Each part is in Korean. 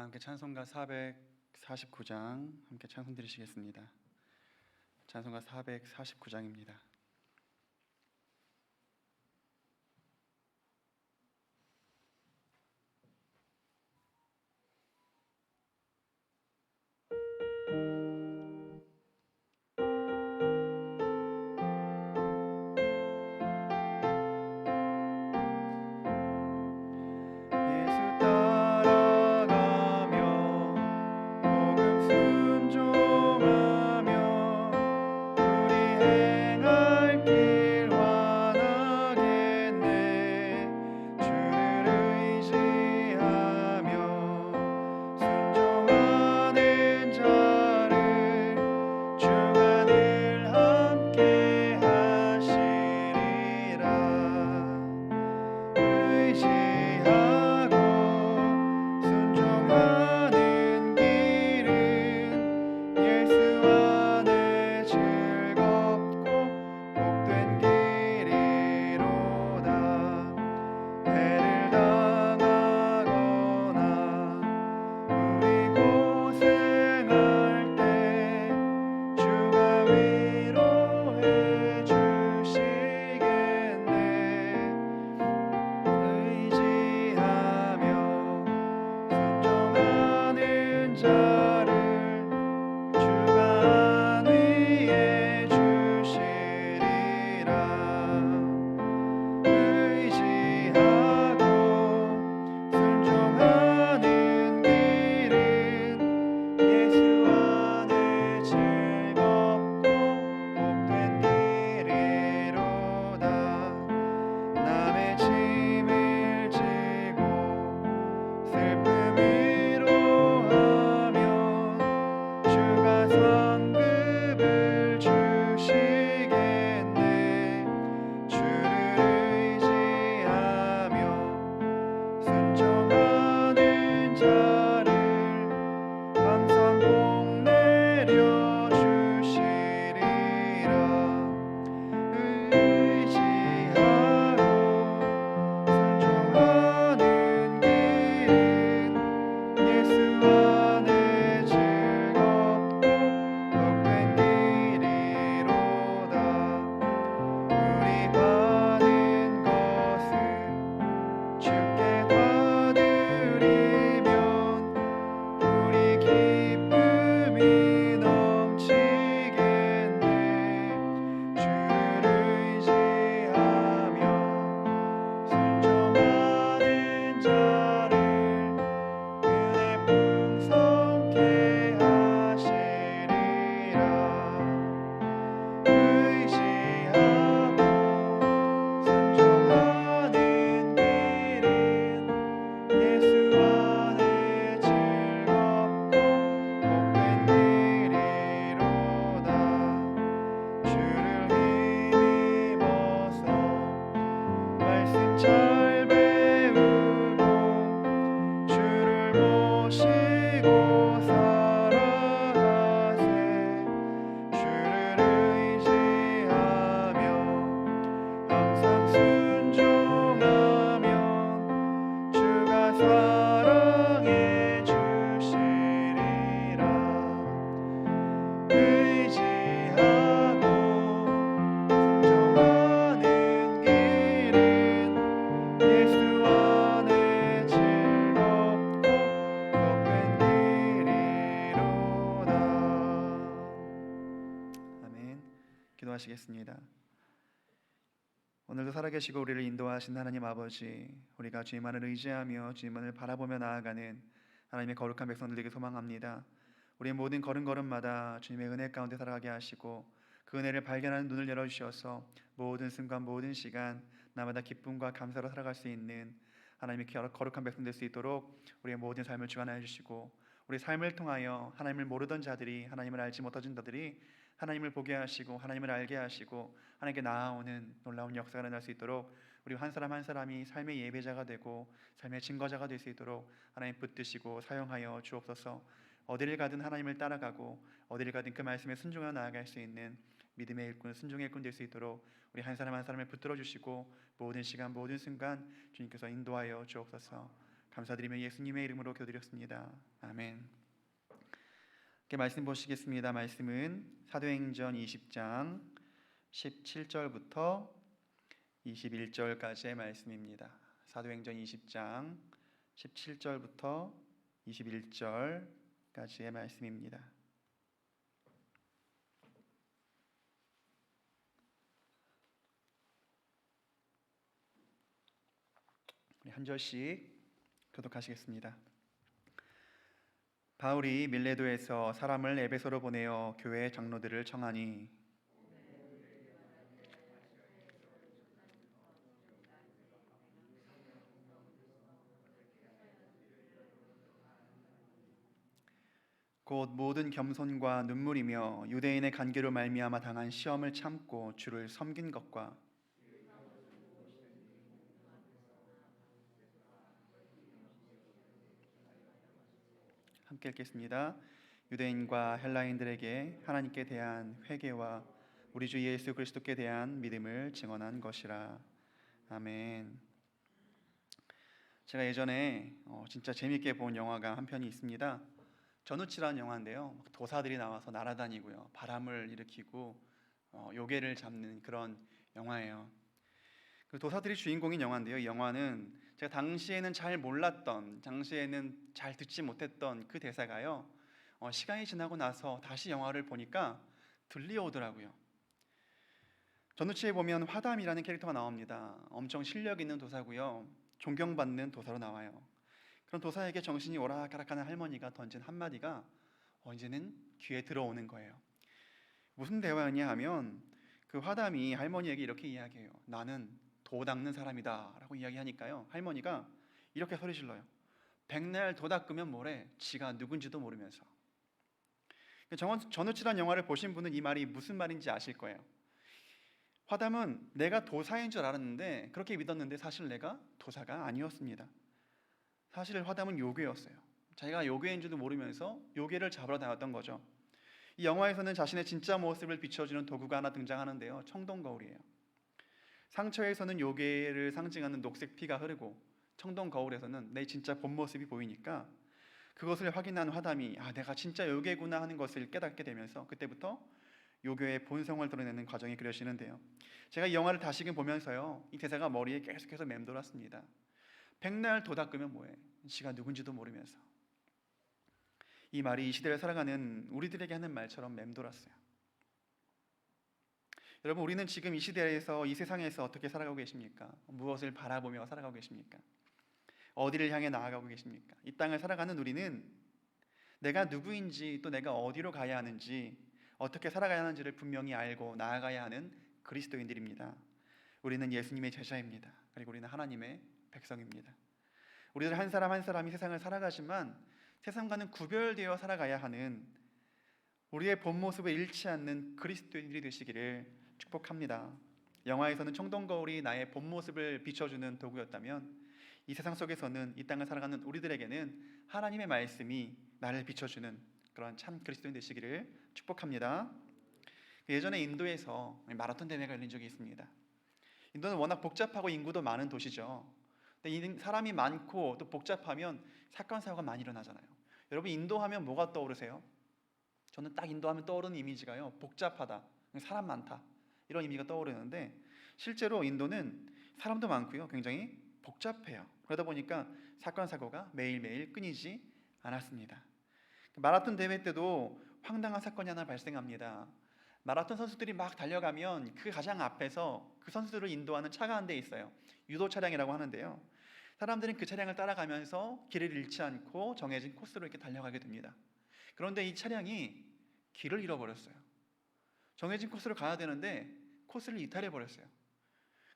다 함께 찬송가 449장 함께 찬송 드리시겠습니다. 찬송가 449장입니다. 기도하시겠습니다. 오늘도 살아계시고 우리를 인도하신 하나님 아버지, 우리가 주님만을 의지하며 주님만을 바라보며 나아가는 하나님의 거룩한 백성들 되게 소망합니다. 우리의 모든 걸음걸음마다 주님의 은혜 가운데 살아가게 하시고 그 은혜를 발견하는 눈을 열어주셔서 모든 순간 모든 시간 나마다 기쁨과 감사로 살아갈 수 있는 하나님의 거룩한 백성 될 수 있도록 우리의 모든 삶을 주관하여 주시고 우리 삶을 통하여 하나님을 모르던 자들이, 하나님을 알지 못하던 자들이 하나님을 보게 하시고 하나님을 알게 하시고 하나님께 나아오는 놀라운 역사가 일어날 수 있도록 우리 한 사람 한 사람이 삶의 예배자가 되고 삶의 증거자가 될 수 있도록 하나님 붙드시고 사용하여 주옵소서. 어디를 가든 하나님을 따라가고 어디를 가든 그 말씀에 순종하여 나아갈 수 있는 믿음의 일꾼, 순종의 일꾼 될 수 있도록 우리 한 사람 한 사람을 붙들어 주시고 모든 시간 모든 순간 주님께서 인도하여 주옵소서. 감사드리며 예수님의 이름으로 기도드렸습니다. 아멘. 이렇게 말씀 보시겠습니다. 말씀은 사도행전 20장 17절부터 21절까지의 말씀입니다. 사도행전 20장 17절부터 21절까지의 말씀입니다. 한 절씩 교독하시겠습니다. 바울이 밀레도에서 사람을 에베소로 보내어 교회 장로들을 청하니 곧 모든 겸손과 눈물이며 유대인의 간계로 말미암아 당한 시험을 참고 주를 섬긴 것과 함께 읽겠습니다. 유대인과 헬라인들에게 하나님께 대한 회개와 우리 주 예수 그리스도께 대한 믿음을 증언한 것이라. 아멘. 제가 예전에 진짜 재밌게 본 영화가 한 편이 있습니다. 전우치라는 영화인데요. 도사들이 나와서 날아다니고요, 바람을 일으키고 요괴를 잡는 그런 영화예요. 그 도사들이 주인공인 영화인데요. 이 영화는 제가 당시에는 잘 몰랐던, 당시에는 잘 듣지 못했던 그 대사가요, 시간이 지나고 나서 다시 영화를 보니까 들려오더라고요. 전우치에 보면 화담이라는 캐릭터가 나옵니다. 엄청 실력 있는 도사고요, 존경받는 도사로 나와요. 그런 도사에게 정신이 오락가락하는 할머니가 던진 한마디가 이제는 귀에 들어오는 거예요. 무슨 대화였냐 하면 그 화담이 할머니에게 이렇게 이야기해요. 나는 도 닦는 사람이다 라고 이야기하니까요, 할머니가 이렇게 소리 질러요. 백날 도 닦으면 뭐래? 지가 누군지도 모르면서. 전우치란 영화를 보신 분은 이 말이 무슨 말인지 아실 거예요. 화담은 내가 도사인 줄 알았는데, 그렇게 믿었는데 사실 내가 도사가 아니었습니다. 사실 화담은 요괴였어요. 자기가 요괴인 줄도 모르면서 요괴를 잡으러 다녔던 거죠. 이 영화에서는 자신의 진짜 모습을 비춰주는 도구가 하나 등장하는데요, 청동거울이에요. 상처에서는 요괴를 상징하는 녹색 피가 흐르고, 청동거울에서는 내 진짜 본 모습이 보이니까 그것을 확인한 화담이 내가 진짜 요괴구나 하는 것을 깨닫게 되면서 그때부터 요괴의 본성을 드러내는 과정이 그려지는데요, 제가 이 영화를 다시금 보면서요, 이 대사가 머리에 계속해서 맴돌았습니다. 백날 도 닦으면 뭐해? 지가 누군지도 모르면서. 이 말이 이 시대를 살아가는 우리들에게 하는 말처럼 맴돌았어요. 여러분, 우리는 지금 이 시대에서, 이 세상에서 어떻게 살아가고 계십니까? 무엇을 바라보며 살아가고 계십니까? 어디를 향해 나아가고 계십니까? 이 땅을 살아가는 우리는 내가 누구인지, 또 내가 어디로 가야 하는지, 어떻게 살아가야 하는지를 분명히 알고 나아가야 하는 그리스도인들입니다. 우리는 예수님의 제자입니다. 그리고 우리는 하나님의 백성입니다. 우리들 한 사람 한 사람이 세상을 살아가지만 세상과는 구별되어 살아가야 하는, 우리의 본 모습을 잃지 않는 그리스도인들이 되시기를 축복합니다. 영화에서는 청동거울이 나의 본 모습을 비춰주는 도구였다면, 이 세상 속에서는, 이 땅을 살아가는 우리들에게는 하나님의 말씀이 나를 비춰주는 그런 참 그리스도인 되시기를 축복합니다. 예전에 인도에서 마라톤 대회가 열린 적이 있습니다. 인도는 워낙 복잡하고 인구도 많은 도시죠. 근데 사람이 많고 또 복잡하면 사건 사고가 많이 일어나잖아요. 여러분, 인도하면 뭐가 떠오르세요? 저는 딱 인도하면 떠오르는 이미지가요, 복잡하다, 사람 많다, 이런 이미지가 떠오르는데, 실제로 인도는 사람도 많고요, 굉장히 복잡해요. 그러다 보니까 사건 사고가 매일매일 끊이지 않았습니다. 마라톤 대회 때도 황당한 사건이 하나 발생합니다. 마라톤 선수들이 막 달려가면 그 가장 앞에서 그 선수들을 인도하는 차가 한 대 있어요. 유도 차량이라고 하는데요, 사람들은 그 차량을 따라가면서 길을 잃지 않고 정해진 코스로 이렇게 달려가게 됩니다. 그런데 이 차량이 길을 잃어버렸어요. 정해진 코스로 가야 되는데 코스를 이탈해 버렸어요.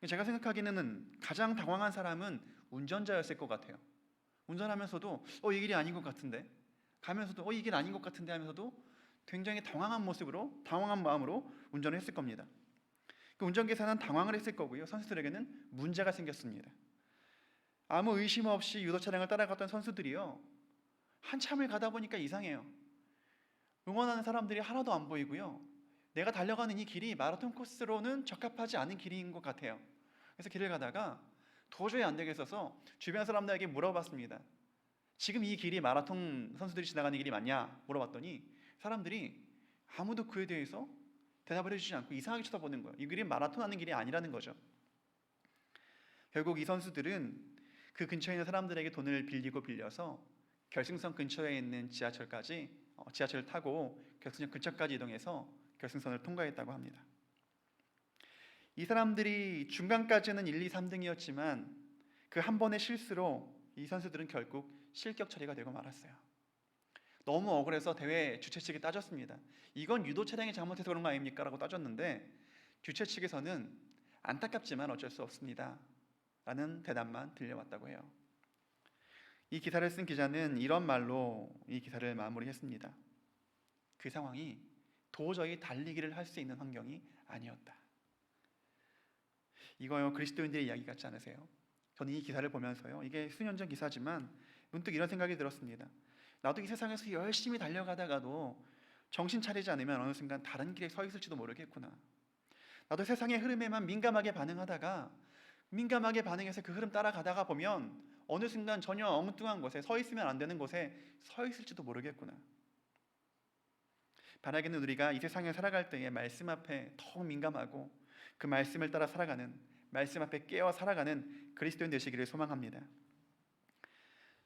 제가 생각하기에는 가장 당황한 사람은 운전자였을 것 같아요. 운전하면서도 이 길이 아닌 것 같은데, 가면서도 이 길 아닌 것 같은데 하면서도 굉장히 당황한 모습으로, 당황한 마음으로 운전을 했을 겁니다. 그 운전기사는 당황을 했을 거고요, 선수들에게는 문제가 생겼습니다. 아무 의심 없이 유도 차량을 따라갔던 선수들이요, 한참을 가다 보니까 이상해요. 응원하는 사람들이 하나도 안 보이고요, 내가 달려가는 이 길이 마라톤 코스로는 적합하지 않은 길인 것 같아요. 그래서 길을 가다가 도저히 안 되겠어서 주변 사람들에게 물어봤습니다. 지금 이 길이 마라톤 선수들이 지나가는 길이 맞냐 물어봤더니 사람들이 아무도 그에 대해서 대답을 해주지 않고 이상하게 쳐다보는 거예요. 이 길이 마라톤 하는 길이 아니라는 거죠. 결국 이 선수들은 그 근처에 있는 사람들에게 돈을 빌려서 결승선 근처에 있는 지하철을 타고 결승선 근처까지 이동해서 결승선을 통과했다고 합니다. 이 사람들이 중간까지는 1, 2, 3등이었지만 그 한 번의 실수로 이 선수들은 결국 실격 처리가 되고 말았어요. 너무 억울해서 대회 주최 측이 따졌습니다. 이건 유도 차량이 잘못해서 그런 거 아닙니까? 라고 따졌는데 주최 측에서는 안타깝지만 어쩔 수 없습니다 라는 대답만 들려왔다고 해요. 이 기사를 쓴 기자는 이런 말로 이 기사를 마무리했습니다. 그 상황이 도저히 달리기를 할 수 있는 환경이 아니었다. 이거요, 그리스도인들의 이야기 같지 않으세요? 저는 이 기사를 보면서요, 이게 수년 전 기사지만 문득 이런 생각이 들었습니다. 나도 이 세상에서 열심히 달려가다가도 정신 차리지 않으면 어느 순간 다른 길에 서 있을지도 모르겠구나. 나도 세상의 흐름에만 민감하게 반응해서 그 흐름 따라가다가 보면 어느 순간 전혀 엉뚱한 곳에, 서 있으면 안 되는 곳에 서 있을지도 모르겠구나. 바라기는 우리가 이 세상에 살아갈 때에 말씀 앞에 더욱 민감하고 그 말씀을 따라 살아가는, 말씀 앞에 깨어 살아가는 그리스도인 되시기를 소망합니다.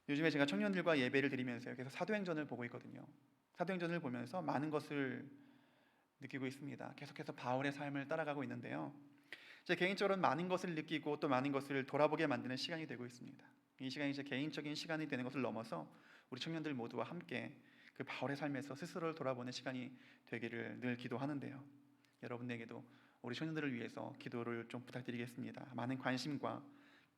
요즘에 제가 청년들과 예배를 드리면서 계속 사도행전을 보고 있거든요. 사도행전을 보면서 많은 것을 느끼고 있습니다. 계속해서 바울의 삶을 따라가고 있는데요, 제 개인적으로는 많은 것을 느끼고 또 많은 것을 돌아보게 만드는 시간이 되고 있습니다. 이 시간이 제 개인적인 시간이 되는 것을 넘어서 우리 청년들 모두와 함께 그 바울의 삶에서 스스로를 돌아보는 시간이 되기를 늘 기도하는데요, 여러분에게도 우리 청년들을 위해서 기도를 좀 부탁드리겠습니다. 많은 관심과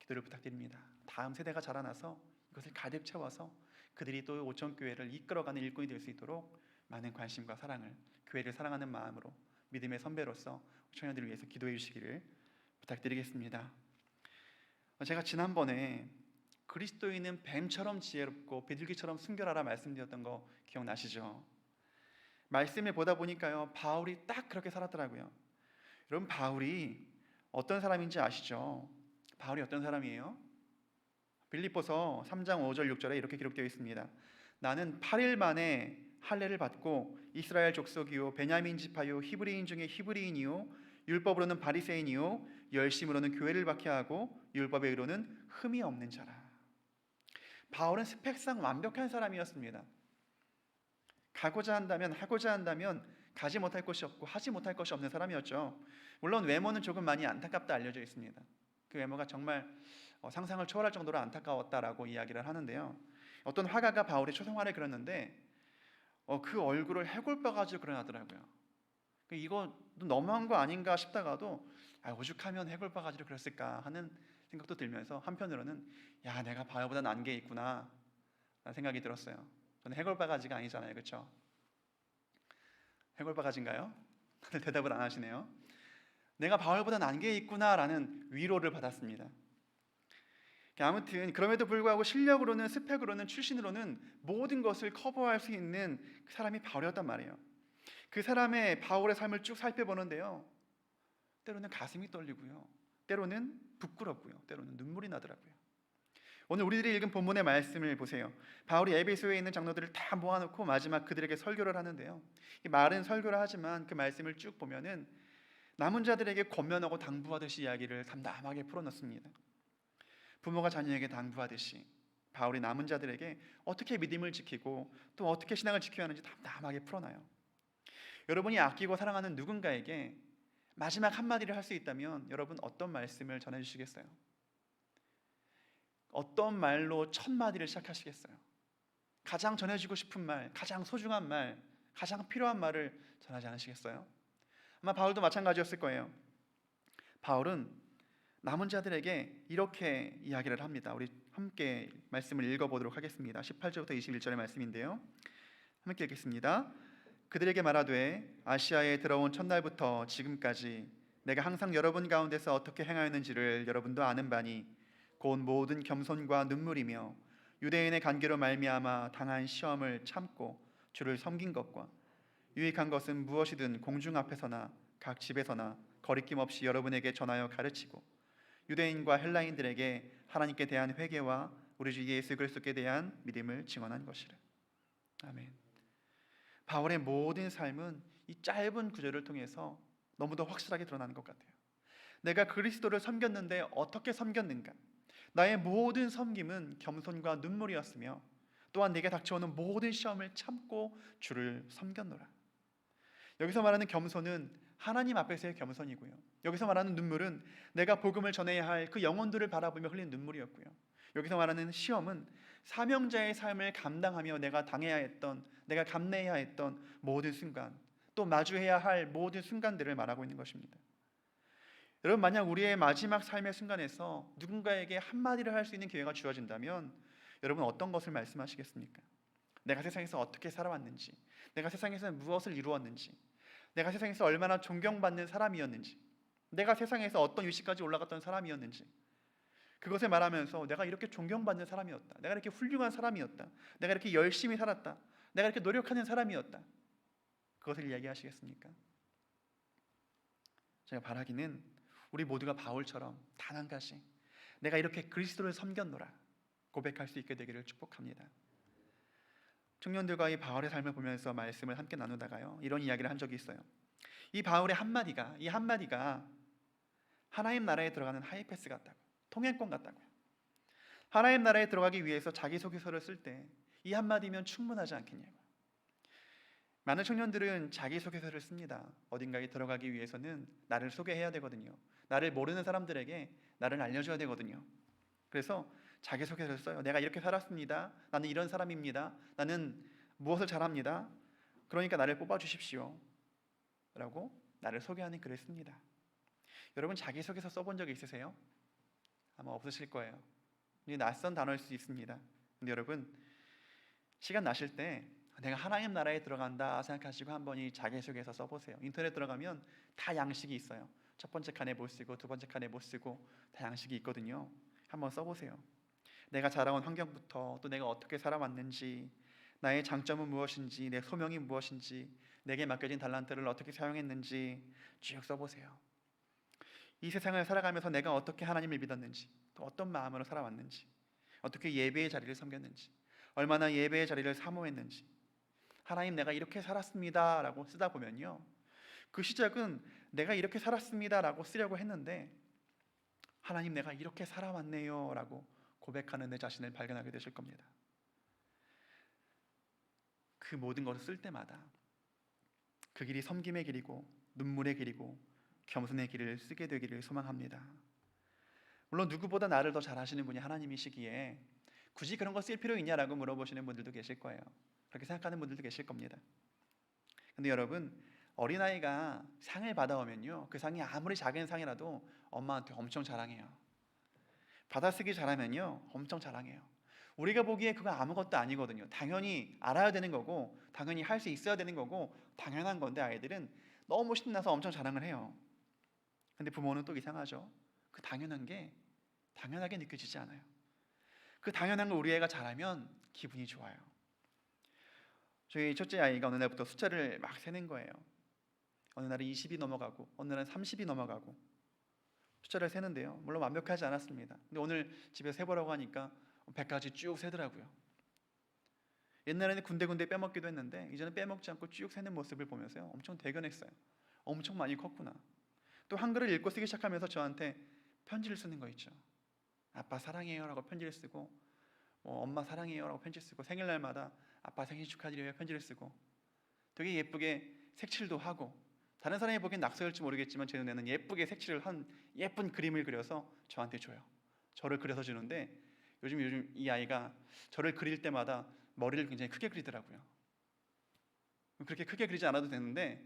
기도를 부탁드립니다. 다음 세대가 자라나서 이것을 가득 채워서 그들이 또 오천교회를 이끌어가는 일꾼이 될 수 있도록 많은 관심과 사랑을, 교회를 사랑하는 마음으로 믿음의 선배로서 청년들을 위해서 기도해 주시기를 부탁드리겠습니다. 제가 지난번에 그리스도인은 뱀처럼 지혜롭고 비둘기처럼 순결하라 말씀드렸던 거 기억나시죠? 말씀을 보다 보니까요, 바울이 딱 그렇게 살았더라고요. 여러분, 바울이 어떤 사람인지 아시죠? 바울이 어떤 사람이에요? 빌립보서 3장 5절 6절에 이렇게 기록되어 있습니다. 나는 8일 만에 할례를 받고 이스라엘 족속이요 베냐민 지파요 히브리인 중에 히브리인이요 율법으로는 바리새인이요 열심으로는 교회를 박해하고 율법의 의로는 흠이 없는 자라. 바울은 스펙상 완벽한 사람이었습니다. 가고자 한다면, 하고자 한다면 가지 못할 것이 없고 하지 못할 것이 없는 사람이었죠. 물론 외모는 조금 많이 안타깝다 알려져 있습니다. 그 외모가 정말 상상을 초월할 정도로 안타까웠다라고 이야기를 하는데요, 어떤 화가가 바울의 초상화를 그렸는데 그 얼굴을 해골바가지로 그려놨더라고요. 이거 너무한 거 아닌가 싶다가도 오죽하면 해골바가지로 그렸을까 하는 생각도 들면서 한편으로는 야, 내가 바울보다 난 게 있구나 라는 생각이 들었어요. 저는 해골바가지가 아니잖아요, 그렇죠? 해골바가지인가요? 다들 대답을 안 하시네요. 내가 바울보다 난 게 있구나라는 위로를 받았습니다. 아무튼 그럼에도 불구하고 실력으로는, 스펙으로는, 출신으로는 모든 것을 커버할 수 있는 그 사람이 바울이었단 말이에요. 그 사람의 바울의 삶을 쭉 살펴보는데요, 때로는 가슴이 떨리고요, 때로는 부끄럽고요, 때로는 눈물이 나더라고요. 오늘 우리들이 읽은 본문의 말씀을 보세요. 바울이 에베소에 있는 장로들을 다 모아놓고 마지막 그들에게 설교를 하는데요, 이 말은 설교를 하지만 그 말씀을 쭉 보면은 남은 자들에게 권면하고 당부하듯이 이야기를 담담하게 풀어놓습니다. 부모가 자녀에게 당부하듯이 바울이 남은 자들에게 어떻게 믿음을 지키고 또 어떻게 신앙을 지켜야 하는지 담담하게 풀어놔요. 여러분이 아끼고 사랑하는 누군가에게 마지막 한마디를 할 수 있다면 여러분 어떤 말씀을 전해주시겠어요? 어떤 말로 첫 마디를 시작하시겠어요? 가장 전해주고 싶은 말, 가장 소중한 말, 가장 필요한 말을 전하지 않으시겠어요? 아마 바울도 마찬가지였을 거예요. 바울은 남은 자들에게 이렇게 이야기를 합니다. 우리 함께 말씀을 읽어보도록 하겠습니다. 18절부터 21절의 말씀인데요, 함께 읽겠습니다. 그들에게 말하되 아시아에 들어온 첫날부터 지금까지 내가 항상 여러분 가운데서 어떻게 행하였는지를 여러분도 아는 바니 곧 모든 겸손과 눈물이며 유대인의 관계로 말미암아 당한 시험을 참고 주를 섬긴 것과 유익한 것은 무엇이든 공중 앞에서나 각 집에서나 거리낌 없이 여러분에게 전하여 가르치고 유대인과 헬라인들에게 하나님께 대한 회개와 우리 주 예수 그리스도께 대한 믿음을 증언한 것이라. 아멘. 바울의 모든 삶은 이 짧은 구절을 통해서 너무도 확실하게 드러나는 것 같아요. 내가 그리스도를 섬겼는데 어떻게 섬겼는가? 나의 모든 섬김은 겸손과 눈물이었으며 또한 내게 닥쳐오는 모든 시험을 참고 주를 섬겼노라. 여기서 말하는 겸손은 하나님 앞에서의 겸손이고요, 여기서 말하는 눈물은 내가 복음을 전해야 할 그 영혼들을 바라보며 흘린 눈물이었고요, 여기서 말하는 시험은 사명자의 삶을 감당하며 내가 당해야 했던, 내가 감내해야 했던 모든 순간, 또 마주해야 할 모든 순간들을 말하고 있는 것입니다. 여러분, 만약 우리의 마지막 삶의 순간에서 누군가에게 한마디를 할 수 있는 기회가 주어진다면 여러분 어떤 것을 말씀하시겠습니까? 내가 세상에서 어떻게 살아왔는지, 내가 세상에서 무엇을 이루었는지, 내가 세상에서 얼마나 존경받는 사람이었는지, 내가 세상에서 어떤 위치까지 올라갔던 사람이었는지, 그것을 말하면서 내가 이렇게 존경받는 사람이었다, 내가 이렇게 훌륭한 사람이었다, 내가 이렇게 열심히 살았다, 내가 이렇게 노력하는 사람이었다, 그것을 이야기하시겠습니까? 제가 바라기는 우리 모두가 바울처럼 단 한 가지, 내가 이렇게 그리스도를 섬겼노라 고백할 수 있게 되기를 축복합니다. 청년들과 이 바울의 삶을 보면서 말씀을 함께 나누다가요, 이런 이야기를 한 적이 있어요. 이 바울의 한마디가 하나님 나라에 들어가는 하이패스 같다고, 통행권 같다고요. 하나님 나라에 들어가기 위해서 자기소개서를 쓸 때 이 한마디면 충분하지 않겠냐고. 많은 청년들은 자기소개서를 씁니다. 어딘가에 들어가기 위해서는 나를 소개해야 되거든요. 나를 모르는 사람들에게 나를 알려줘야 되거든요. 그래서 자기소개서를 써요. 내가 이렇게 살았습니다. 나는 이런 사람입니다. 나는 무엇을 잘합니다. 그러니까 나를 뽑아주십시오 라고 나를 소개하는 글을 씁니다. 여러분, 자기소개서 써본 적이 있으세요? 아마 없으실 거예요. 낯선 단어일 수 있습니다. 근데 여러분, 시간 나실 때 내가 하나님 나라에 들어간다 생각하시고 한번 이 자기소개서 써보세요. 인터넷 들어가면 다 양식이 있어요. 첫 번째 칸에 못 쓰고 두 번째 칸에 못 쓰고 다 양식이 있거든요. 한번 써보세요. 내가 자라온 환경부터, 또 내가 어떻게 살아왔는지, 나의 장점은 무엇인지, 내 소명이 무엇인지, 내게 맡겨진 달란트를 어떻게 사용했는지 쭉 써보세요. 이 세상을 살아가면서 내가 어떻게 하나님을 믿었는지, 또 어떤 마음으로 살아왔는지, 어떻게 예배의 자리를 섬겼는지, 얼마나 예배의 자리를 사모했는지, 하나님 내가 이렇게 살았습니다 라고 쓰다 보면요, 그 시작은 내가 이렇게 살았습니다 라고 쓰려고 했는데 하나님 내가 이렇게 살아왔네요 라고 고백하는 내 자신을 발견하게 되실 겁니다. 그 모든 것을 쓸 때마다 그 길이 섬김의 길이고 눈물의 길이고 겸손의 길을 쓰게 되기를 소망합니다. 물론 누구보다 나를 더 잘 아시는 분이 하나님이시기에 굳이 그런 거 쓸 필요 있냐라고 물어보시는 분들도 계실 거예요. 그렇게 생각하는 분들도 계실 겁니다. 근데 여러분, 어린아이가 상을 받아오면요, 그 상이 아무리 작은 상이라도 엄마한테 엄청 자랑해요. 받아쓰기 잘하면요 엄청 자랑해요. 우리가 보기에 그거 아무것도 아니거든요. 당연히 알아야 되는 거고, 당연히 할 수 있어야 되는 거고, 당연한 건데 아이들은 너무 신나서 엄청 자랑을 해요. 근데 부모는 또 이상하죠. 그 당연한 게 당연하게 느껴지지 않아요. 그 당연한 걸 우리 애가 잘하면 기분이 좋아요. 저희 첫째 아이가 어느 날부터 숫자를 막 세는 거예요. 어느 날은 20이 넘어가고 어느 날은 30이 넘어가고 숫자를 세는데요, 물론 완벽하지 않았습니다. 근데 오늘 집에 세보라고 하니까 100까지 쭉 세더라고요. 옛날에는 군데군데 빼먹기도 했는데 이제는 빼먹지 않고 쭉 세는 모습을 보면서요, 엄청 대견했어요. 엄청 많이 컸구나. 또 한글을 읽고 쓰기 시작하면서 저한테 편지를 쓰는 거 있죠. 아빠 사랑해요 라고 편지를 쓰고, 엄마 사랑해요 라고 편지 쓰고, 생일날마다 아빠 생일 축하드려요 편지를 쓰고, 되게 예쁘게 색칠도 하고, 다른 사람이 보기엔 낙서일지 모르겠지만 제 눈에는 예쁘게 색칠을 한 예쁜 그림을 그려서 저한테 줘요. 저를 그려서 주는데 요즘 이 아이가 저를 그릴 때마다 머리를 굉장히 크게 그리더라고요. 그렇게 크게 그리지 않아도 되는데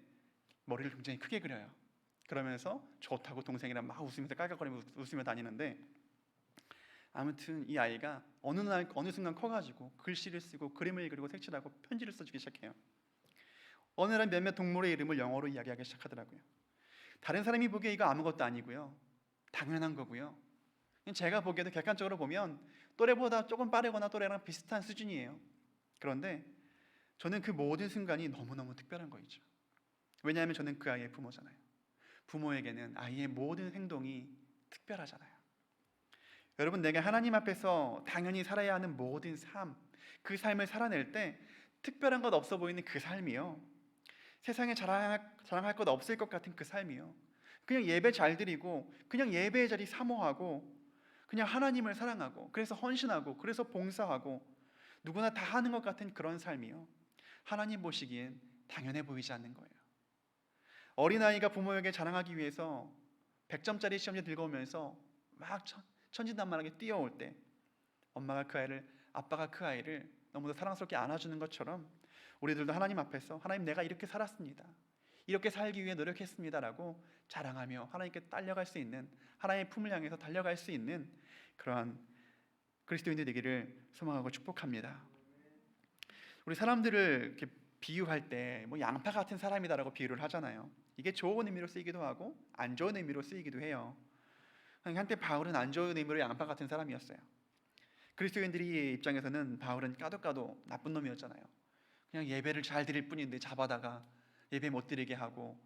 머리를 굉장히 크게 그려요. 그러면서 좋다고 동생이랑 막 웃으면서 깔깔거리며 웃으며 다니는데, 아무튼 이 아이가 어느 순간 커가지고 글씨를 쓰고 그림을 그리고 색칠하고 편지를 써주기 시작해요. 어느 날 몇몇 동물의 이름을 영어로 이야기하기 시작하더라고요. 다른 사람이 보기에 이거 아무것도 아니고요, 당연한 거고요. 제가 보기에도 객관적으로 보면 또래보다 조금 빠르거나 또래랑 비슷한 수준이에요. 그런데 저는 그 모든 순간이 너무너무 특별한 거 있죠. 왜냐하면 저는 그 아이의 부모잖아요. 부모에게는 아이의 모든 행동이 특별하잖아요. 여러분, 내가 하나님 앞에서 당연히 살아야 하는 모든 삶, 그 삶을 살아낼 때 특별한 것 없어 보이는 그 삶이요, 세상에 자랑할 것 없을 것 같은 그 삶이요, 그냥 예배 잘 드리고 그냥 예배의 자리 사모하고 그냥 하나님을 사랑하고 그래서 헌신하고 그래서 봉사하고 누구나 다 하는 것 같은 그런 삶이요, 하나님 보시기엔 당연해 보이지 않는 거예요. 어린아이가 부모에게 자랑하기 위해서 100점짜리 시험지 들고 오면서 막 천진난만하게 뛰어올 때 아빠가 그 아이를 너무도 사랑스럽게 안아주는 것처럼 우리들도 하나님 앞에서 하나님, 내가 이렇게 살았습니다, 이렇게 살기 위해 노력했습니다라고 자랑하며 하나님께 딸려갈 수 있는, 하나님의 품을 향해서 달려갈 수 있는 그러한 그리스도인들 되기를 소망하고 축복합니다. 우리 사람들을 이렇게 비유할 때 뭐 양파 같은 사람이다라고 비유를 하잖아요. 이게 좋은 의미로 쓰이기도 하고 안 좋은 의미로 쓰이기도 해요. 한때 바울은 안 좋은 의미로 양파 같은 사람이었어요. 그리스도인들이 입장에서는 바울은 까도 나쁜 놈이었잖아요. 그냥 예배를 잘 드릴 뿐인데 잡아다가 예배 못 드리게 하고,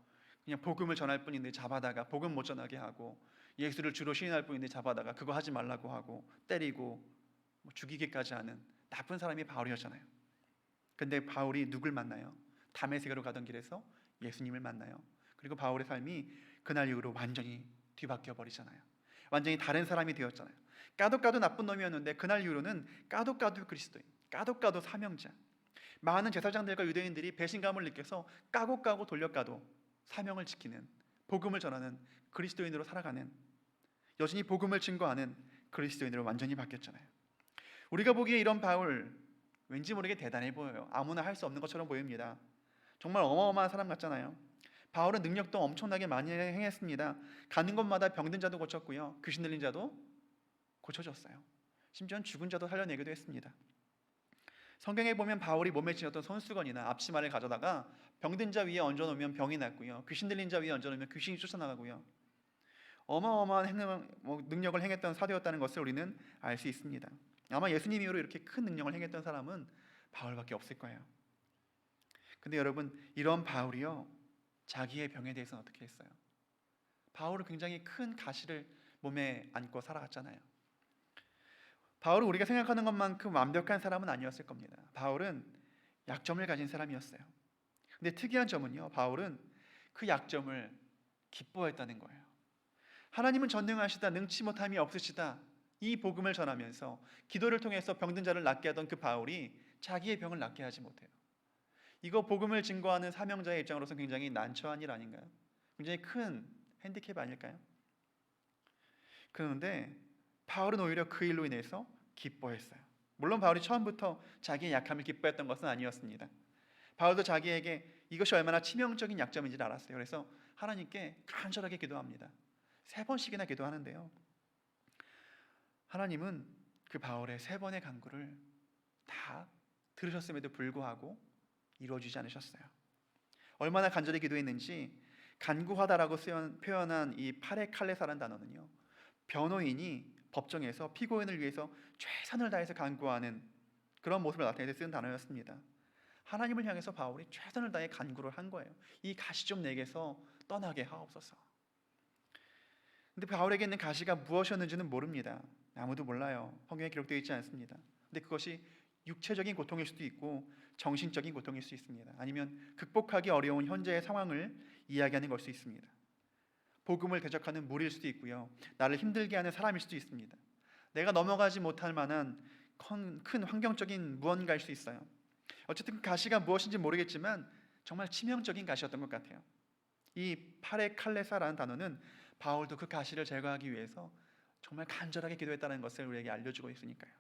그냥 복음을 전할 뿐인데 잡아다가 복음 못 전하게 하고, 예수를 주로 시인할 뿐인데 잡아다가 그거 하지 말라고 하고 때리고 뭐 죽이기까지 하는 나쁜 사람이 바울이었잖아요. 근데 바울이 누굴 만나요? 다메섹으로 가던 길에서 예수님을 만나요. 그리고 바울의 삶이 그날 이후로 완전히 뒤바뀌어 버리잖아요. 완전히 다른 사람이 되었잖아요. 까도 나쁜 놈이었는데 그날 이후로는 까도 그리스도인, 까도 사명자. 많은 제사장들과 유대인들이 배신감을 느껴서 까고 돌려까도 사명을 지키는, 복음을 전하는 그리스도인으로 살아가는, 여전히 복음을 증거하는 그리스도인으로 완전히 바뀌었잖아요. 우리가 보기에 이런 바울 왠지 모르게 대단해 보여요. 아무나 할 수 없는 것처럼 보입니다. 정말 어마어마한 사람 같잖아요. 바울은 능력도 엄청나게 많이 행했습니다. 가는 곳마다 병든 자도 고쳤고요, 귀신 들린 자도 고쳐줬어요. 심지어는 죽은 자도 살려내기도 했습니다. 성경에 보면 바울이 몸에 지녔던 손수건이나 앞치마를 가져다가 병든 자 위에 얹어놓으면 병이 낫고요, 귀신 들린 자 위에 얹어놓으면 귀신이 쫓아나가고요, 어마어마한 능력을 행했던 사도였다는 것을 우리는 알 수 있습니다. 아마 예수님 이후로 이렇게 큰 능력을 행했던 사람은 바울밖에 없을 거예요. 근데 여러분, 이런 바울이요, 자기의 병에 대해서는 어떻게 했어요? 바울은 굉장히 큰 가시를 몸에 안고 살아갔잖아요. 바울은 우리가 생각하는 것만큼 완벽한 사람은 아니었을 겁니다. 바울은 약점을 가진 사람이었어요. 근데 특이한 점은요, 바울은 그 약점을 기뻐했다는 거예요. 하나님은 전능하시다, 능치 못함이 없으시다, 이 복음을 전하면서 기도를 통해서 병든 자를 낫게 하던 그 바울이 자기의 병을 낫게 하지 못해요. 이거 복음을 증거하는 사명자의 입장으로서 굉장히 난처한 일 아닌가요? 굉장히 큰 핸디캡 아닐까요? 그런데 바울은 오히려 그 일로 인해서 기뻐했어요. 물론 바울이 처음부터 자기의 약함을 기뻐했던 것은 아니었습니다. 바울도 자기에게 이것이 얼마나 치명적인 약점인지를 알았어요. 그래서 하나님께 간절하게 기도합니다. 3번씩이나 기도하는데요, 하나님은 그 바울의 3번의 간구를 다 들으셨음에도 불구하고 이루어지지 않으셨어요. 얼마나 간절히 기도했는지, 간구하다라고 표현한 이 파레칼레사라는 단어는요, 변호인이 법정에서 피고인을 위해서 최선을 다해서 간구하는 그런 모습을 나타내서 쓴 단어였습니다. 하나님을 향해서 바울이 최선을 다해 간구를 한 거예요. 이 가시 좀 내게서 떠나게 하옵소서. 근데 바울에게 있는 가시가 무엇이었는지는 모릅니다. 아무도 몰라요. 성경에 기록되어 있지 않습니다. 근데 그것이 육체적인 고통일 수도 있고 정신적인 고통일 수 있습니다. 아니면 극복하기 어려운 현재의 상황을 이야기하는 걸 수 있습니다. 복음을 대적하는 무리일 수도 있고요, 나를 힘들게 하는 사람일 수도 있습니다. 내가 넘어가지 못할 만한 큰 환경적인 무언가일 수 있어요. 어쨌든 그 가시가 무엇인지 모르겠지만 정말 치명적인 가시였던 것 같아요. 이 파레칼레사라는 단어는 바울도 그 가시를 제거하기 위해서 정말 간절하게 기도했다는 것을 우리에게 알려주고 있으니까요.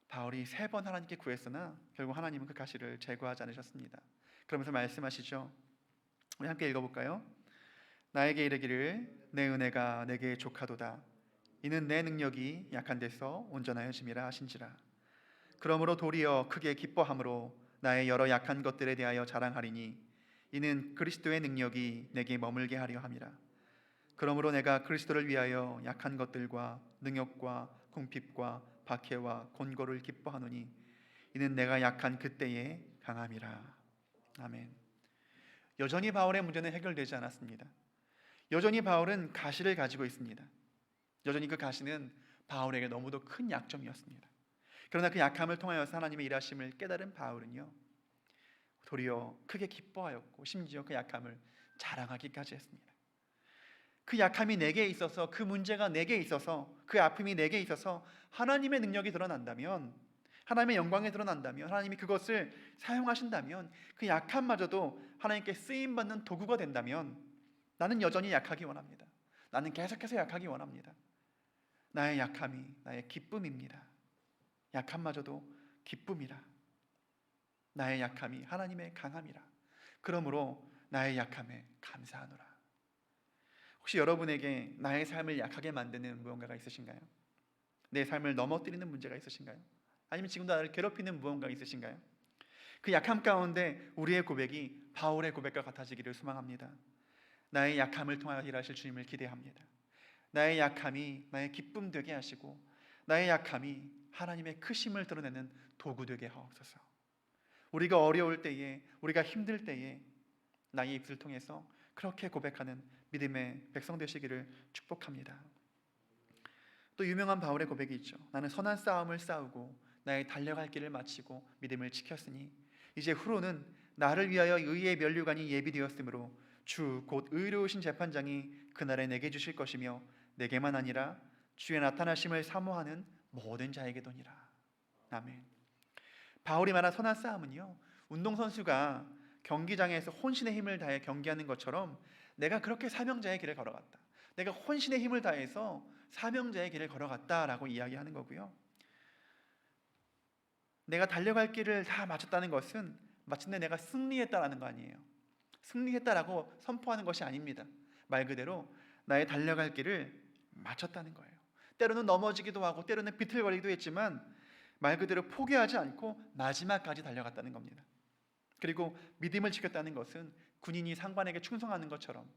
바울이 3번 하나님께 구했으나 결국 하나님은 그 가시를 제거하지 않으셨습니다. 그러면서 말씀하시죠. 우리 함께 읽어볼까요? 나에게 이르기를 내 은혜가 내게 족하도다. 이는 내 능력이 약한 데서 온전하여짐이라 하신지라. 그러므로 도리어 크게 기뻐함으로 나의 여러 약한 것들에 대하여 자랑하리니 이는 그리스도의 능력이 내게 머물게 하려 함이라. 그러므로 내가 그리스도를 위하여 약한 것들과 능욕과 궁핍과 박해와 곤고를 기뻐하노니 이는 내가 약한 그때에 강함이라. 아멘. 여전히 바울의 문제는 해결되지 않았습니다. 여전히 바울은 가시를 가지고 있습니다. 여전히 그 가시는 바울에게 너무도 큰 약점이었습니다. 그러나 그 약함을 통하여서 하나님의 일하심을 깨달은 바울은요, 도리어 크게 기뻐하였고 심지어 그 약함을 자랑하기까지 했습니다. 그 약함이 내게 있어서, 그 문제가 내게 있어서, 그 아픔이 내게 있어서 하나님의 능력이 드러난다면, 하나님의 영광이 드러난다면, 하나님이 그것을 사용하신다면, 그 약함마저도 하나님께 쓰임받는 도구가 된다면, 나는 여전히 약하기 원합니다. 나는 계속해서 약하기 원합니다. 나의 약함이 나의 기쁨입니다. 약함마저도 기쁨이라. 나의 약함이 하나님의 강함이라. 그러므로 나의 약함에 감사하노라. 혹시 여러분에게 나의 삶을 약하게 만드는 무언가가 있으신가요? 내 삶을 넘어뜨리는 문제가 있으신가요? 아니면 지금도 나를 괴롭히는 무언가가 있으신가요? 그 약함 가운데 우리의 고백이 바울의 고백과 같아지기를 소망합니다. 나의 약함을 통하여 일하실 주님을 기대합니다. 나의 약함이 나의 기쁨 되게 하시고, 나의 약함이 하나님의 크심을 드러내는 도구 되게 하옵소서. 우리가 어려울 때에, 우리가 힘들 때에 나의 입술을 통해서 그렇게 고백하는 믿음의 백성 되시기를 축복합니다. 또 유명한 바울의 고백이 있죠. 나는 선한 싸움을 싸우고 나의 달려갈 길을 마치고 믿음을 지켰으니 이제 후로는 나를 위하여 의의 면류관이 예비되었으므로 주 곧 의로우신 재판장이 그날에 내게 주실 것이며 내게만 아니라 주의 나타나심을 사모하는 모든 자에게도니라. 아멘. 바울이 말한 선한 싸움은요, 운동선수가 경기장에서 혼신의 힘을 다해 경기하는 것처럼 내가 그렇게 사명자의 길을 걸어갔다, 내가 혼신의 힘을 다해서 사명자의 길을 걸어갔다라고 이야기하는 거고요. 내가 달려갈 길을 다 마쳤다는 것은 마침내 내가 승리했다라는 거 아니에요. 승리했다라고 선포하는 것이 아닙니다. 말 그대로 나의 달려갈 길을 마쳤다는 거예요. 때로는 넘어지기도 하고 때로는 비틀거리기도 했지만 말 그대로 포기하지 않고 마지막까지 달려갔다는 겁니다. 그리고 믿음을 지켰다는 것은 군인이 상관에게 충성하는 것처럼,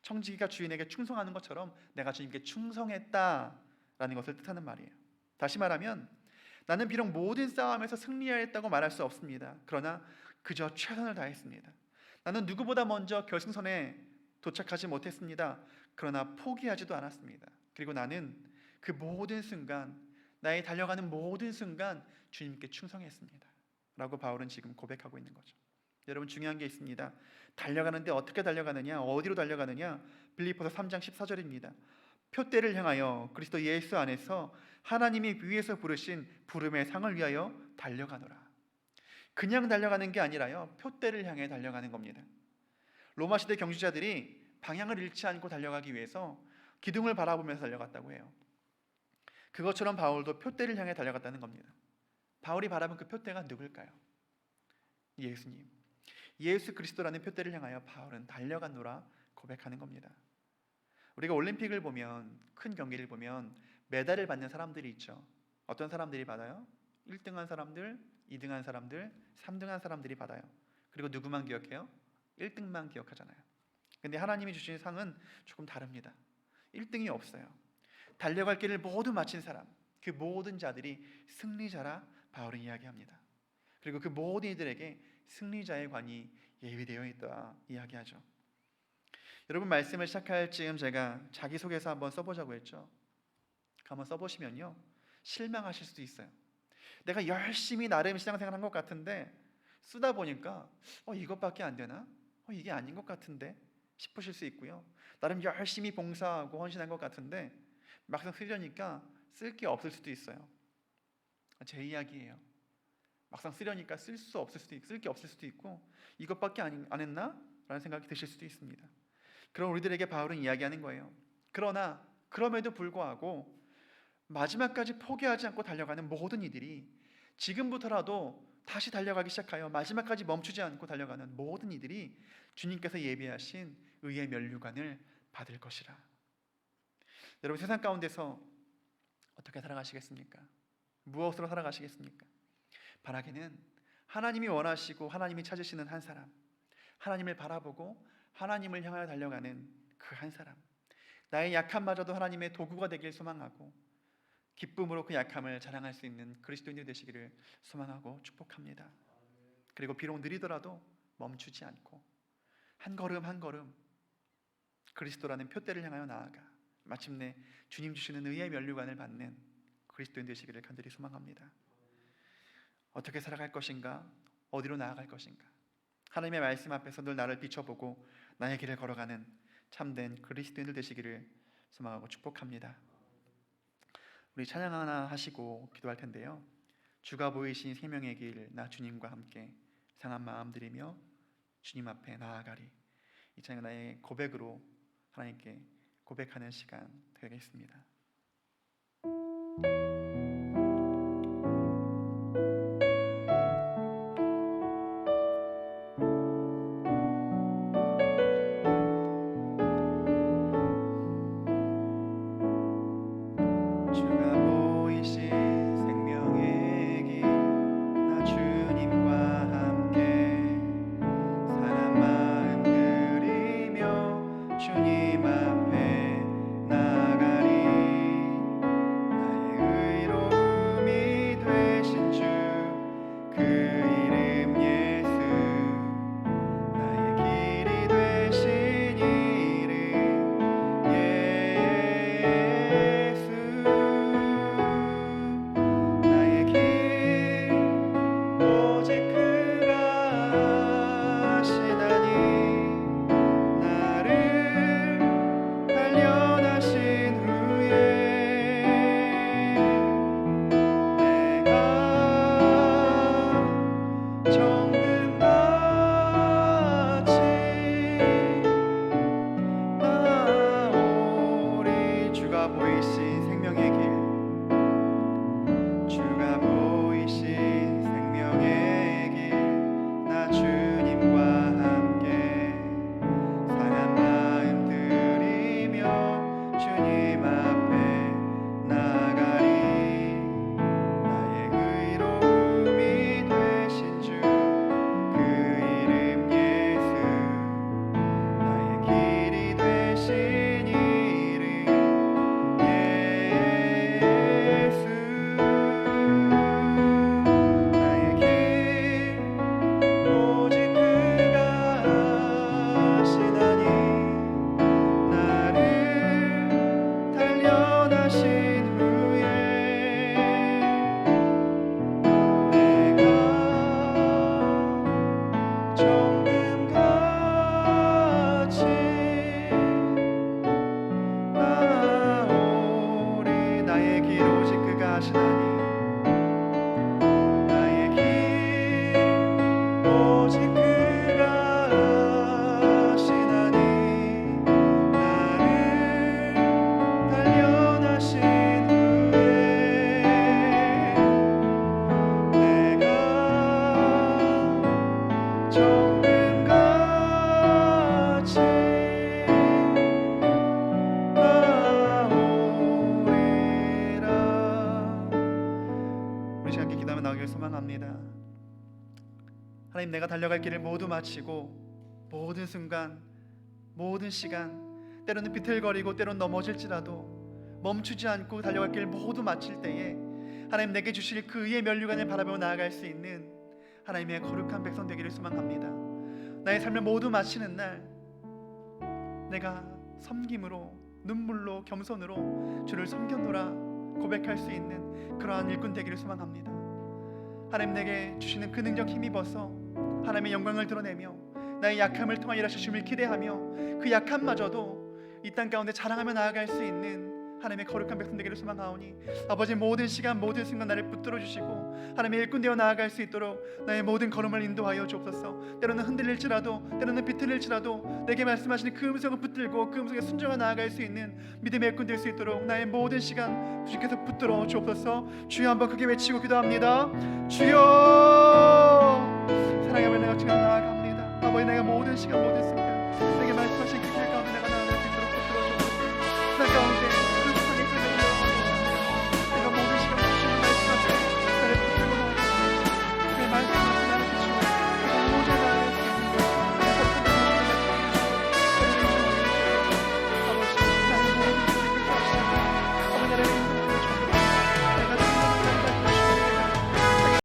청지기가 주인에게 충성하는 것처럼 내가 주님께 충성했다라는 것을 뜻하는 말이에요. 다시 말하면 나는 비록 모든 싸움에서 승리하였다고 말할 수 없습니다. 그러나 그저 최선을 다했습니다. 나는 누구보다 먼저 결승선에 도착하지 못했습니다. 그러나 포기하지도 않았습니다. 그리고 나는 그 모든 순간, 나의 달려가는 모든 순간 주님께 충성했습니다 라고 바울은 지금 고백하고 있는 거죠. 여러분, 중요한 게 있습니다. 달려가는데 어떻게 달려가느냐, 어디로 달려가느냐? 빌립보서 3장 14절입니다. 표대를 향하여 그리스도 예수 안에서 하나님이 위에서 부르신 부름의 상을 위하여 달려가노라. 그냥 달려가는 게 아니라요, 표대를 향해 달려가는 겁니다. 로마 시대 경주자들이 방향을 잃지 않고 달려가기 위해서 기둥을 바라보면서 달려갔다고 해요. 그것처럼 바울도 표대를 향해 달려갔다는 겁니다. 바울이 바라본 그 표대가 누굴까요? 예수님, 예수 그리스도라는 표대를 향하여 바울은 달려가노라 고백하는 겁니다. 우리가 올림픽을 보면, 큰 경기를 보면 메달을 받는 사람들이 있죠. 어떤 사람들이 받아요? 1등한 사람들, 2등한 사람들, 3등한 사람들이 받아요. 그리고 누구만 기억해요? 1등만 기억하잖아요. 근데 하나님이 주신 상은 조금 다릅니다. 1등이 없어요. 달려갈 길을 모두 마친 사람, 그 모든 자들이 승리자라 바울은 이야기합니다. 그리고 그 모든 이들에게 승리자의 관이 예비되어 있다 이야기하죠. 여러분, 말씀을 시작할 즈음 제가 자기소개서 한번 써보자고 했죠. 한번 써보시면요, 실망하실 수도 있어요. 내가 열심히 나름 신앙생활 한 것 같은데 쓰다 보니까 이것밖에 안 되나? 이게 아닌 것 같은데 싶으실 수 있고요. 나름 열심히 봉사하고 헌신한 것 같은데 막상 쓰려니까 쓸 게 없을 수도 있어요. 제 이야기예요. 막상 쓰려니까 쓸 게 없을 수도 있고 이것밖에 안 했나? 라는 생각이 드실 수도 있습니다. 그럼 우리들에게 바울은 이야기하는 거예요. 그러나 그럼에도 불구하고 마지막까지 포기하지 않고 달려가는 모든 이들이 지금부터라도 다시 달려가기 시작하여 마지막까지 멈추지 않고 달려가는 모든 이들이 주님께서 예비하신 의의 면류관을 받을 것이라. 여러분, 세상 가운데서 어떻게 살아가시겠습니까? 무엇으로 살아가시겠습니까? 바라기는 하나님이 원하시고 하나님이 찾으시는 한 사람, 하나님을 바라보고 하나님을 향하여 달려가는 그 한 사람, 나의 약함마저도 하나님의 도구가 되길 소망하고 기쁨으로 그 약함을 자랑할 수 있는 그리스도인이 되시기를 소망하고 축복합니다. 그리고 비록 느리더라도 멈추지 않고 한 걸음 한 걸음 그리스도라는 표대를 향하여 나아가 마침내 주님 주시는 의의 면류관을 받는 그리스도인 되시기를 간절히 소망합니다. 어떻게 살아갈 것인가? 어디로 나아갈 것인가? 하나님의 말씀 앞에서 늘 나를 비춰보고 나의 길을 걸어가는 참된 그리스도인들 되시기를 소망하고 축복합니다. 우리 찬양 하나 하시고 기도할 텐데요. 주가 보이신 생명의 길, 나 주님과 함께 상한 마음 들이며 주님 앞에 나아가리. 이 찬양 나의 고백으로 하나님께 고백하는 시간 되겠습니다. 하나님, 내가 달려갈 길을 모두 마치고 모든 순간, 모든 시간, 때로는 비틀거리고 때로는 넘어질지라도 멈추지 않고 달려갈 길을 모두 마칠 때에 하나님, 내게 주실 그 의의 면류관을 바라보며 나아갈 수 있는 하나님의 거룩한 백성 되기를 소망합니다. 나의 삶을 모두 마치는 날 내가 섬김으로, 눈물로, 겸손으로 주를 섬겼노라 고백할 수 있는 그러한 일꾼 되기를 소망합니다. 하나님, 내게 주시는 그 능력 힘입어서 하나님의 영광을 드러내며 나의 약함을 통하여 일하심을 기대하며 그 약함마저도 이 땅 가운데 자랑하며 나아갈 수 있는 하나님의 거룩한 백성 되기를 소망하오니 아버지, 모든 시간 모든 순간 나를 붙들어 주시고 하나님의 일꾼 되어 나아갈 수 있도록 나의 모든 걸음을 인도하여 주옵소서. 때로는 흔들릴지라도, 때로는 비틀릴지라도 내게 말씀하시는 그 음성을 붙들고 그 음성에 순종하여 나아갈 수 있는 믿음의 일꾼 될 수 있도록 나의 모든 시간 주님께서 붙들어 주옵소서. 주여, 한번 크게 외치고 기도합니다. 주여, 사랑하며 내가 주님 나아갑니다. 아버지, 내가 모든 시간 모든 순간 내게